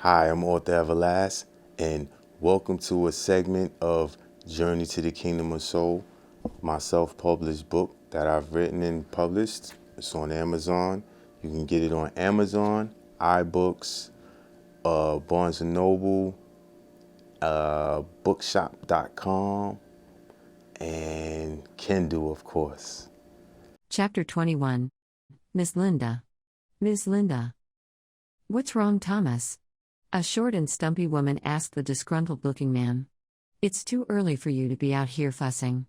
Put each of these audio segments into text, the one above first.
Hi, I'm Author Everlast, and welcome to a segment of Journey to the Kingdom of Soul, my self-published book that I've written and published. It's on Amazon. You can get it on Amazon, iBooks, Barnes& Noble, bookshop.com, and Kindle, of course. Chapter 21. Miss Linda. Miss Linda. What's wrong, Thomas? A short and stumpy woman asked the disgruntled-looking man. It's too early for you to be out here fussing.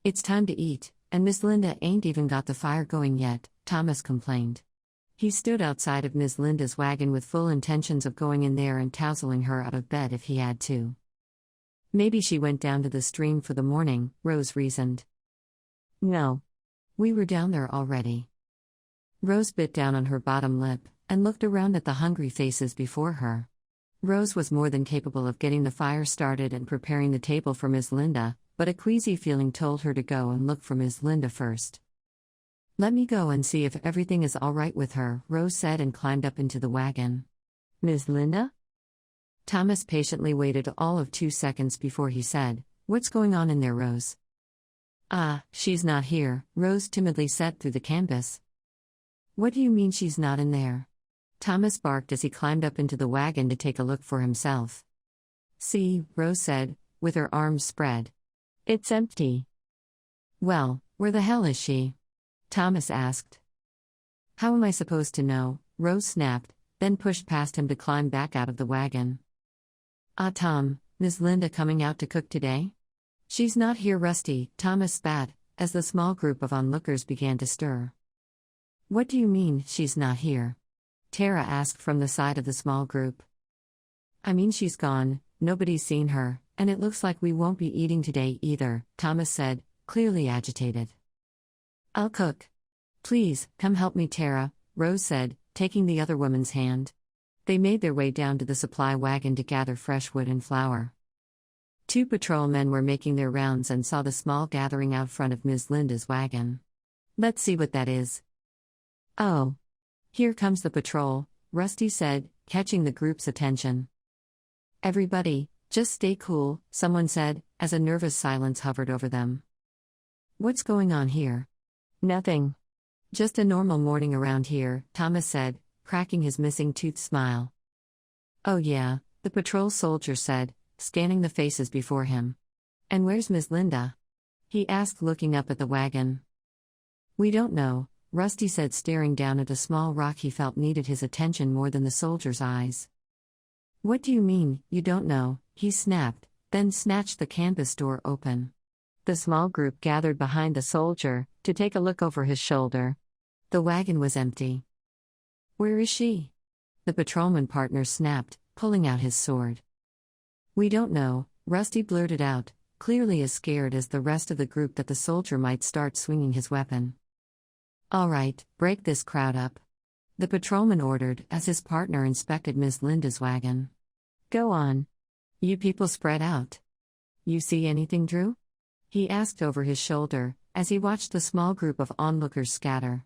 It's time to eat, and Miss Linda ain't even got the fire going yet, Thomas complained. He stood outside of Miss Linda's wagon with full intentions of going in there and tousling her out of bed if he had to. Maybe she went down to the stream for the morning, Rose reasoned. No. We were down there already. Rose bit down on her bottom lip and looked around at the hungry faces before her. Rose was more than capable of getting the fire started and preparing the table for Miss Linda, but a queasy feeling told her to go and look for Miss Linda first. Let me go and see if everything is all right with her, Rose said and climbed up into the wagon. Miss Linda? Thomas patiently waited all of 2 seconds before he said, What's going on in there, Rose? She's not here, Rose timidly said through the canvas. What do you mean she's not in there? Thomas barked as he climbed up into the wagon to take a look for himself. See, Rose said, with her arms spread. It's empty. Well, where the hell is she? Thomas asked. How am I supposed to know? Rose snapped, then pushed past him to climb back out of the wagon. Tom, Miss Linda coming out to cook today? She's not here, Rusty, Thomas spat, as the small group of onlookers began to stir. What do you mean, she's not here? Tara asked from the side of the small group. I mean she's gone, nobody's seen her, and it looks like we won't be eating today either, Thomas said, clearly agitated. I'll cook. Please, come help me, Tara, Rose said, taking the other woman's hand. They made their way down to the supply wagon to gather fresh wood and flour. 2 patrolmen were making their rounds and saw the small gathering out front of Miss Linda's wagon. Let's see what that is. Oh. Here comes the patrol, Rusty said, catching the group's attention. Everybody, just stay cool, someone said, as a nervous silence hovered over them. What's going on here? Nothing. Just a normal morning around here, Thomas said, cracking his missing tooth smile. Oh yeah, the patrol soldier said, scanning the faces before him. And where's Miss Linda? He asked, looking up at the wagon. We don't know, Rusty said, staring down at a small rock he felt needed his attention more than the soldier's eyes. What do you mean, you don't know? He snapped, then snatched the canvas door open. The small group gathered behind the soldier, to take a look over his shoulder. The wagon was empty. Where is she? The patrolman partner snapped, pulling out his sword. We don't know, Rusty blurted out, clearly as scared as the rest of the group that the soldier might start swinging his weapon. All right, break this crowd up. The patrolman ordered as his partner inspected Miss Linda's wagon. Go on. You people spread out. You see anything, Drew? He asked over his shoulder, as he watched the small group of onlookers scatter.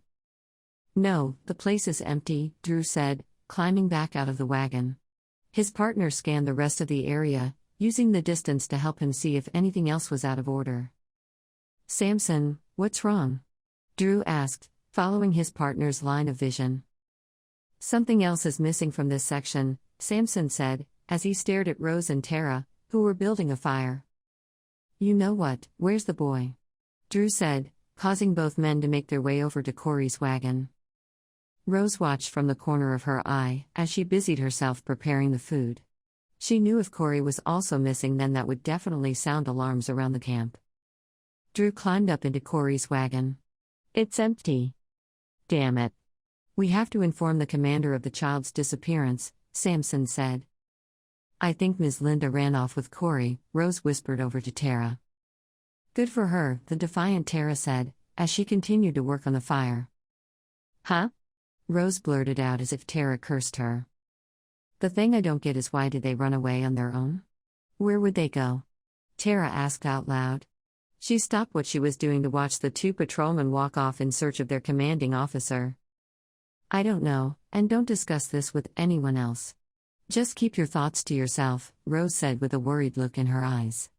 No, the place is empty, Drew said, climbing back out of the wagon. His partner scanned the rest of the area, using the distance to help him see if anything else was out of order. Samson, what's wrong? Drew asked, following his partner's line of vision. Something else is missing from this section, Samson said, as he stared at Rose and Tara, who were building a fire. You know what, where's the boy? Drew said, causing both men to make their way over to Corey's wagon. Rose watched from the corner of her eye, as she busied herself preparing the food. She knew if Corey was also missing, then that would definitely sound alarms around the camp. Drew climbed up into Corey's wagon. It's empty. Damn it. We have to inform the commander of the child's disappearance, Samson said. I think Miss Linda ran off with Corey, Rose whispered over to Tara. Good for her, the defiant Tara said, as she continued to work on the fire. Huh? Rose blurted out as if Tara cursed her. The thing I don't get is why did they run away on their own? Where would they go? Tara asked out loud. She stopped what she was doing to watch the 2 patrolmen walk off in search of their commanding officer. I don't know, and don't discuss this with anyone else. Just keep your thoughts to yourself, Rose said with a worried look in her eyes.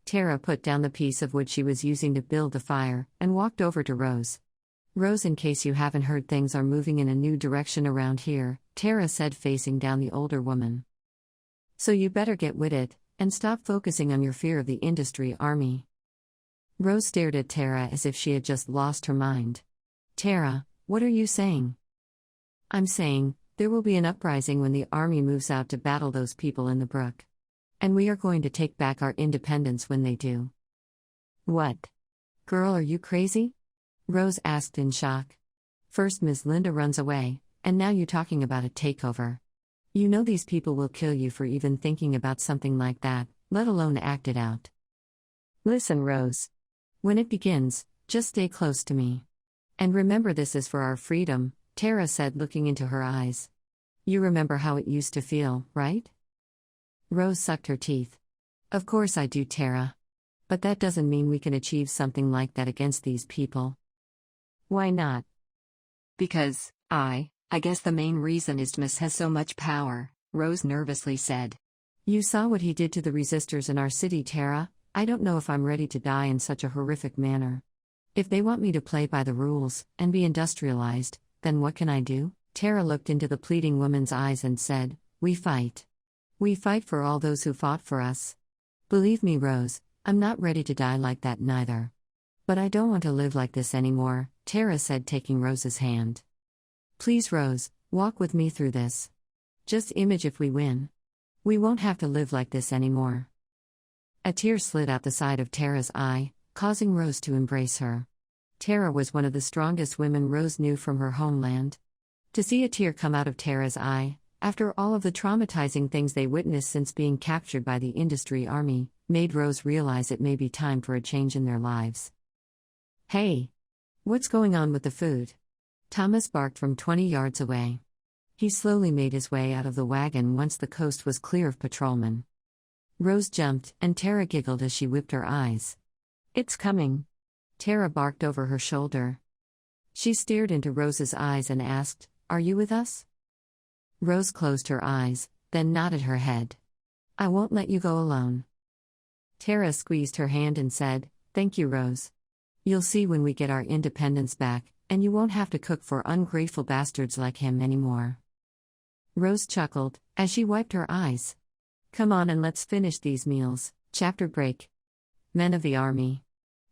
Tara put down the piece of wood she was using to build the fire, and walked over to Rose. Rose, in case you haven't heard, things are moving in a new direction around here, Tara said, facing down the older woman. So you better get with it, and stop focusing on your fear of the industry army. Rose stared at Tara as if she had just lost her mind. Tara, what are you saying? I'm saying, there will be an uprising when the army moves out to battle those people in the brook. And we are going to take back our independence when they do. What? Girl, are you crazy? Rose asked in shock. First Ms. Linda runs away, and now you're talking about a takeover. You know these people will kill you for even thinking about something like that, let alone act it out. Listen, Rose. When it begins, just stay close to me. And remember, this is for our freedom, Tara said, looking into her eyes. You remember how it used to feel, right? Rose sucked her teeth. Of course I do, Tara. But that doesn't mean we can achieve something like that against these people. Why not? Because, I guess the main reason is Miss has so much power, Rose nervously said. You saw what he did to the resistors in our city, Tara. I don't know if I'm ready to die in such a horrific manner. If they want me to play by the rules, and be industrialized, then what can I do? Tara looked into the pleading woman's eyes and said, We fight. We fight for all those who fought for us. Believe me, Rose, I'm not ready to die like that neither. But I don't want to live like this anymore, Tara said, taking Rose's hand. Please, Rose, walk with me through this. Just imagine if we win. We won't have to live like this anymore. A tear slid out the side of Tara's eye, causing Rose to embrace her. Tara was one of the strongest women Rose knew from her homeland. To see a tear come out of Tara's eye, after all of the traumatizing things they witnessed since being captured by the industry army, made Rose realize it may be time for a change in their lives. Hey! What's going on with the food? Thomas barked from 20 yards away. He slowly made his way out of the wagon once the coast was clear of patrolmen. Rose jumped, and Tara giggled as she whipped her eyes. It's coming! Tara barked over her shoulder. She stared into Rose's eyes and asked, Are you with us? Rose closed her eyes, then nodded her head. I won't let you go alone. Tara squeezed her hand and said, Thank you, Rose. You'll see when we get our independence back, and you won't have to cook for ungrateful bastards like him anymore. Rose chuckled, as she wiped her eyes. Come on and let's finish these meals. Chapter break. Men of the Army.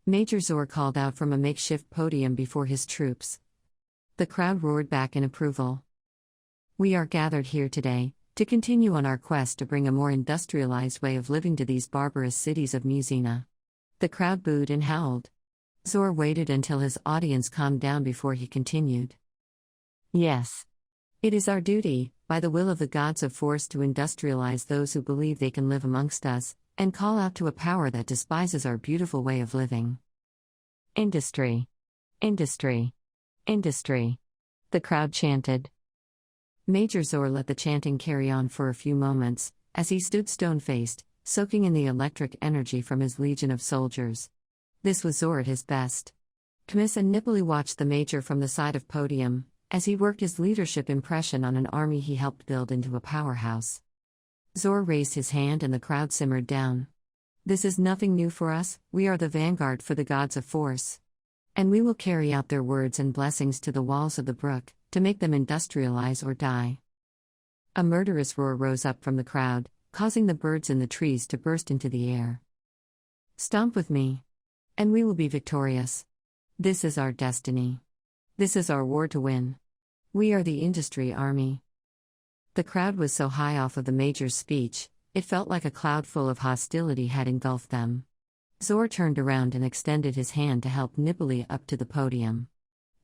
Major Zor called out from a makeshift podium before his troops. The crowd roared back in approval. We are gathered here today, to continue on our quest to bring a more industrialized way of living to these barbarous cities of Muzina. The crowd booed and howled. Zor waited until his audience calmed down before he continued. Yes. It is our duty, by the will of the gods of force, to industrialize those who believe they can live amongst us, and call out to a power that despises our beautiful way of living. Industry. Industry. Industry. The crowd chanted. Major Zor let the chanting carry on for a few moments, as he stood stone-faced, soaking in the electric energy from his legion of soldiers. This was Zor at his best. Kmis and Nipoli watched the Major from the side of podium, as he worked his leadership impression on an army he helped build into a powerhouse. Zor raised his hand and the crowd simmered down. This is nothing new for us, we are the vanguard for the gods of force. And we will carry out their words and blessings to the walls of the brook, to make them industrialize or die. A murderous roar rose up from the crowd, causing the birds in the trees to burst into the air. Stomp with me. And we will be victorious. This is our destiny. This is our war to win. We are the industry army. The crowd was so high off of the Major's speech, it felt like a cloud full of hostility had engulfed them. Zor turned around and extended his hand to help Nipoli up to the podium.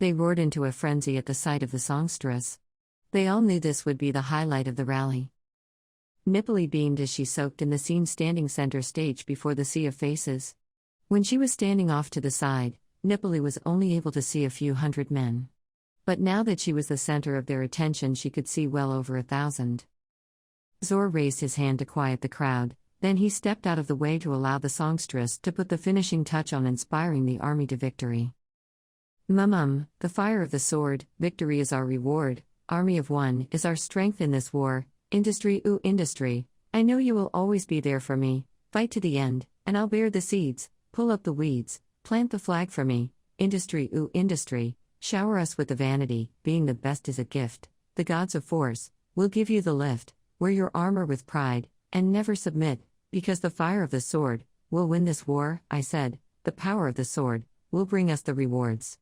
They roared into a frenzy at the sight of the songstress. They all knew this would be the highlight of the rally. Nipoli beamed as she soaked in the scene, standing center stage before the sea of faces. When she was standing off to the side, Nipoli was only able to see a few hundred men. But now that she was the center of their attention, she could see well over 1,000. Zor raised his hand to quiet the crowd, then he stepped out of the way to allow the songstress to put the finishing touch on inspiring the army to victory. The fire of the sword, victory is our reward, army of one is our strength in this war, Industry, ooh, industry, I know you will always be there for me, fight to the end, and I'll bear the seeds, pull up the weeds, plant the flag for me. Industry, ooh, industry, shower us with the vanity, being the best is a gift. The gods of force will give you the lift, wear your armor with pride, and never submit, because the fire of the sword will win this war. I said, the power of the sword will bring us the rewards.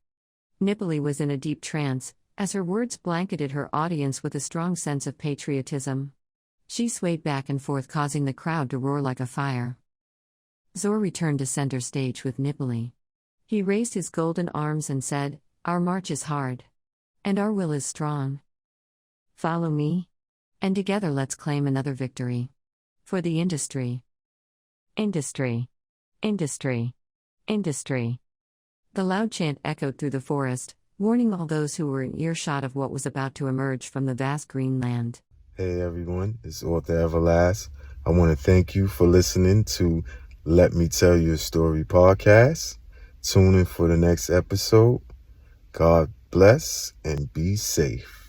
Nipoli was in a deep trance, as her words blanketed her audience with a strong sense of patriotism. She swayed back and forth, causing the crowd to roar like a fire. Zor returned to center stage with Nipoli. He raised his golden arms and said, "Our march is hard. And our will is strong. Follow me? And together let's claim another victory. For the industry. Industry. Industry. Industry." The loud chant echoed through the forest, warning all those who were in earshot of what was about to emerge from the vast green land. Hey everyone, it's Author Everlast. I want to thank you for listening to Let Me Tell You a Story podcast. Tune in for the next episode. God bless and be safe.